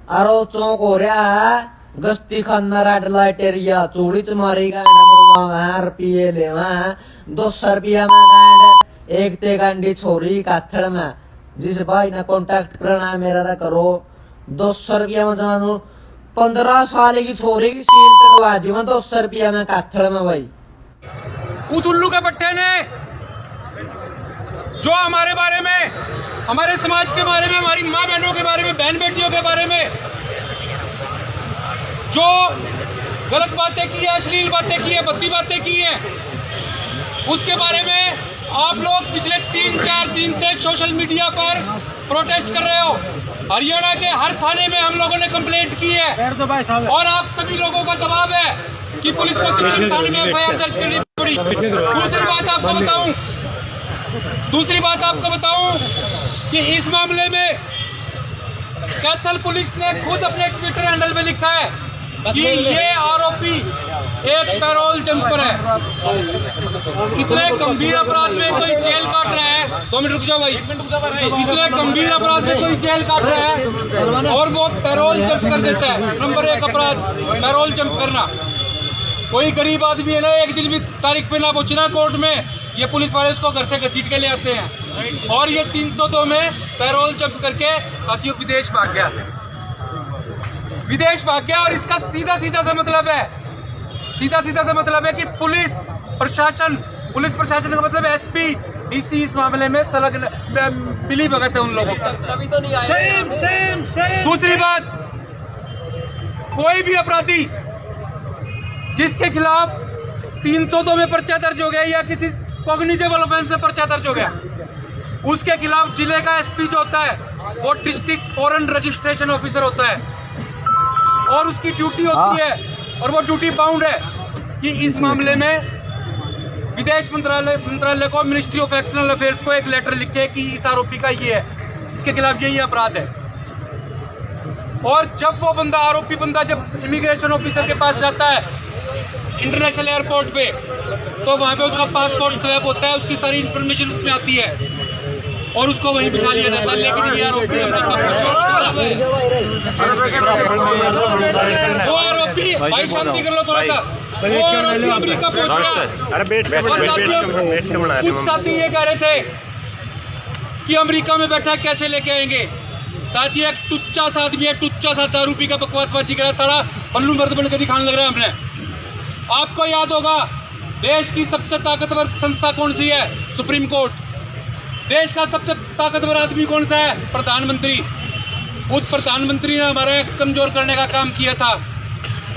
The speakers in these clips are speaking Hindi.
अरो चौक हो रहा है गश्ती खाना रेड लाइट एरिया चोड़ी च मारी गांड मरवा रुपये ले 200 रुपया में गांड एक ते गांडी छोरी काथड़ में जिस भाई ने कांटेक्ट करना है मेरा करो 200 रुपया में जमा 15 साल की छोरी की सील चढ़वा दूंगा 200 रुपया में काथड़ में भाई। उस उल्लू के पट्टे ने जो हमारे बारे में, हमारे समाज के बारे में, हमारी माँ बहनों के बारे में, बहन बेटियों के बारे में जो गलत बातें की है, अश्लील बातें की है, भद्दी बातें की है, उसके बारे में आप लोग पिछले 3-4 दिन से सोशल मीडिया पर प्रोटेस्ट कर रहे हो। हरियाणा के हर थाने में हम लोगों ने कंप्लेंट की है और आप सभी लोगों का दबाव है कि पुलिस को तिब्बत थाने में एफआईआर दर्ज करनी पड़ी। दूसरी बात आपको बताऊं कि इस मामले में कैथल पुलिस ने खुद अपने ट्विटर हैंडल में लिखा है कि ये आरोपी एक पैरोल जंपर है। इतने गंभीर अपराध में कोई जेल काट रहा है, 2 मिनट रुक जाओ भाई, इतने गंभीर अपराध में कोई जेल काट रहा है और वो पैरोल जंप कर देता है। नंबर 1 अपराध पैरोल जंप करना। कोई गरीब आदमी है ना, एक दिन भी तारीख पे ना पहुंचना कोर्ट में, ये पुलिस वाले उसको घर से घसीट के ले आते हैं। और ये 302 में पैरोल जंप करके साथियों विदेश भाग गया, विदेश भाग गया। और इसका सीधा सीधा सा मतलब है कि पुलिस प्रशासन का मतलब एसपी डीसी इस मामले में संलग्न मिली भगत है उन लोगों को। तभी तो नहीं आए। दूसरी बात, कोई भी अपराधी जिसके खिलाफ 302 में पर्चा दर्ज हो गया या किसी कॉग्निटिव ऑफेंस में पर्चा दर्ज हो गया, उसके खिलाफ जिले का एसपी जो होता है वो डिस्ट्रिक्ट फॉरेन रजिस्ट्रेशन ऑफिसर होता है और उसकी ड्यूटी होती है और वो ड्यूटी बाउंड है कि इस मामले में विदेश मंत्रालय को, मिनिस्ट्री ऑफ एक्सटर्नल अफेयर्स को एक लेटर लिखे कि इस आरोपी का ये है, इसके खिलाफ यही अपराध है। और जब वो बंदा, आरोपी बंदा जब इमिग्रेशन ऑफिसर के पास जाता है इंटरनेशनल एयरपोर्ट पे, तो वहां पे उसका पासपोर्ट स्वैप होता है, उसकी सारी इंफॉर्मेशन उसमें आती है और उसको वहीं बिठा लिया जाता है। लेकिन ये आरोपी भाई शांति कर लो थोड़ा सा, वो आरोपी अमेरिका पहुंच गया। कुछ साथी ये कह रहे थे कि अमेरिका में बैठा कैसे लेके आएंगे। साथी एक टुच्चा सा आदमी है, टुच्चा सा दारू पी का बकवासबाजी करा, सारा पल्लू मर्द बन के दिखाने लग रहा है हमने। आपको याद होगा देश की सबसे ताकतवर संस्था कौन सी है? Supreme court. देश का सबसे ताकतवर आदमी कौन सा है? प्रधानमंत्री। उस प्रधानमंत्री ने हमारा एक्ट कमजोर करने का काम किया था,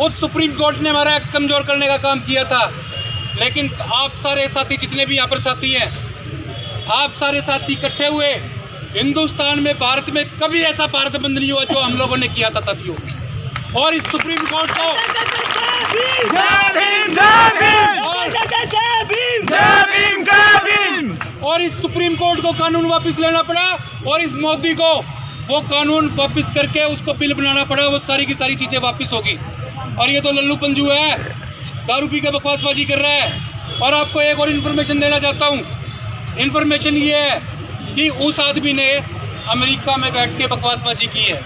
उस सुप्रीम कोर्ट ने हमारा एक्ट कमजोर करने का काम किया था। लेकिन आप सारे साथी, जितने भी यहाँ पर साथी हैं, आप सारे साथी इकट्ठे हुए, हिंदुस्तान में, भारत में कभी ऐसा भारत बंद नहीं हुआ जो हम लोगों ने किया था साथियों। और इस सुप्रीम कोर्ट को और इस सुप्रीम कोर्ट को कानून वापस लेना पड़ा और इस मोदी को वो कानून वापस करके उसको बिल बनाना पड़ा। वो सारी की सारी चीजें वापस होगी। और ये तो लल्लू पंजू है, दारू पी के बकवासबाजी कर रहा है। और आपको एक और इन्फॉर्मेशन देना चाहता हूँ। इन्फॉर्मेशन ये है कि उस आदमी ने अमेरिका में बैठ के बकवासबाजी की है,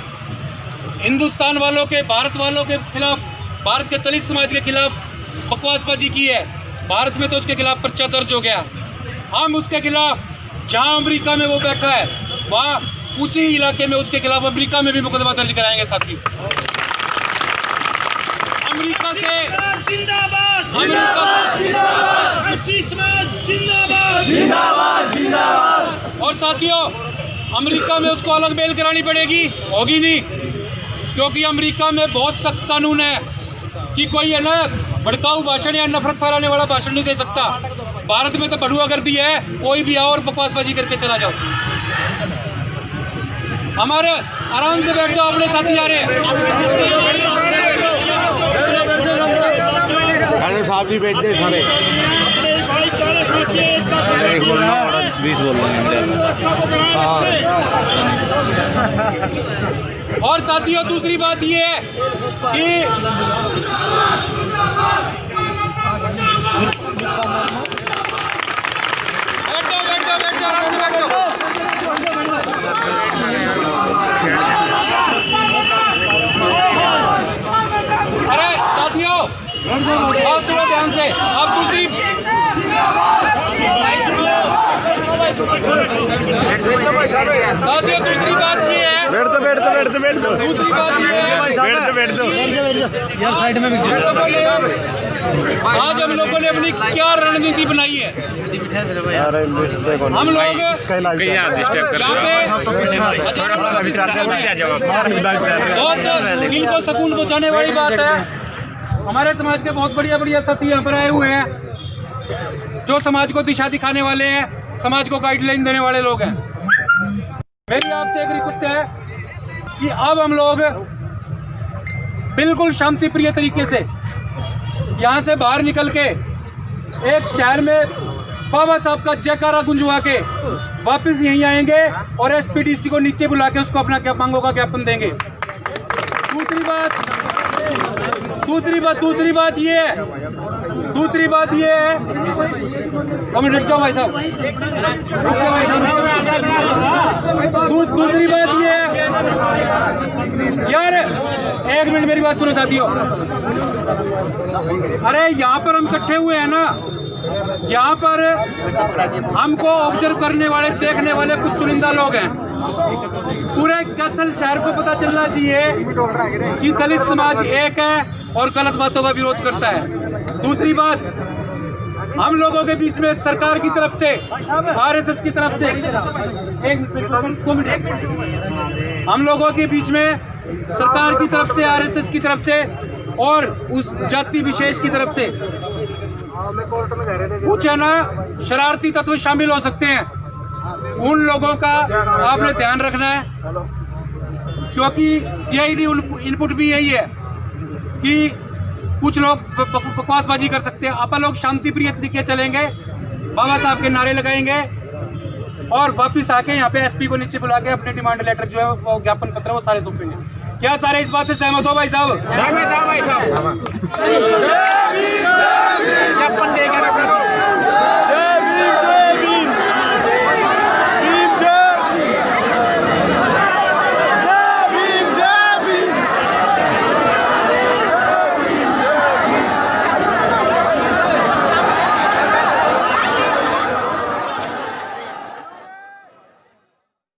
हिंदुस्तान वालों के, भारत वालों के खिलाफ, भारत के दलित समाज के खिलाफ बकवासबाजी की है। भारत में तो उसके खिलाफ पर्चा दर्ज हो गया। हम उसके खिलाफ, जहां अमेरिका में वो बैठा है, वहां उसी इलाके में उसके खिलाफ अमेरिका में भी मुकदमा दर्ज कराएंगे साथी। अमेरिका से और साथियों, अमेरिका में उसको अलग बेल करानी पड़ेगी, होगी नहीं, क्योंकि अमेरिका में बहुत सख्त कानून है कि कोई है ना भड़काऊ भाषण या नफरत फैलाने वाला भाषण नहीं दे सकता। भारत में तो बढ़ुआ कर दी है, कोई भी आओ और बकवासबाजी करके चला जाओ। हमारे आराम से बैठ जाओ, अपने साथी आ रहे हैं। साहब जी भेज दे सारे 20 बोल रहे हैं। और साथियों, दूसरी बात ये है कि बैठो। साथियों दूसरी बात ये है, बैठ दो दूसरी बात ये है, बैठ दो यार साइड में आज हम लोगों ने अपनी क्या रणनीति बनाई है। हम लोग यहाँ पे दिल को सुकून पहुँचाने वाली बात है। हमारे समाज के बहुत बढ़िया साथी यहाँ पर आए हुए हैं, जो समाज को दिशा दिखाने वाले हैं, समाज को गाइडलाइन देने वाले लोग हैं। मेरी आपसे एक रिक्वेस्ट है कि अब हम लोग बिल्कुल शांति प्रिय तरीके से यहाँ से बाहर निकल के एक शहर में बाबा साहब का जयकारा गुंजवा के वापस यहीं आएंगे और एसपीडीसी को नीचे बुला के उसको अपना क्या मांगों का ज्ञापन देंगे। दूसरी बात ये है, दूसरी बात ये है, कमेंट जाओ भाई साहब। दूसरी बात ये है यार, एक मिनट मेरी बात सुनो साथियों। अरे यहाँ पर हम इकट्ठे हुए हैं ना, यहाँ पर हमको ऑब्जर्व करने वाले, देखने वाले कुछ चुनिंदा लोग हैं। पूरे कैथल शहर को पता चलना चाहिए कि दलित समाज एक है और गलत बातों का विरोध करता है। दूसरी बात, हम लोगों के बीच में सरकार की तरफ से, आरएसएस की तरफ से, हम लोगों के बीच में सरकार की तरफ से, आरएसएस की तरफ से और उस जाति विशेष की तरफ से कुछ है ना शरारती तत्व शामिल हो सकते हैं। उन लोगों का आपने ध्यान रखना है, क्योंकि सीआईडी इनपुट भी यही है कि कुछ लोग बकवासबाजी कर सकते हैं। अपन लोग शांति प्रिय तरीके चलेंगे, बाबा साहब के नारे लगाएंगे और वापिस आके यहाँ पे एसपी को नीचे बुला के अपने डिमांड लेटर जो है वो ज्ञापन पत्र वो सारे सौंपेंगे। क्या सारे इस बात से सहमत हो भाई साहब?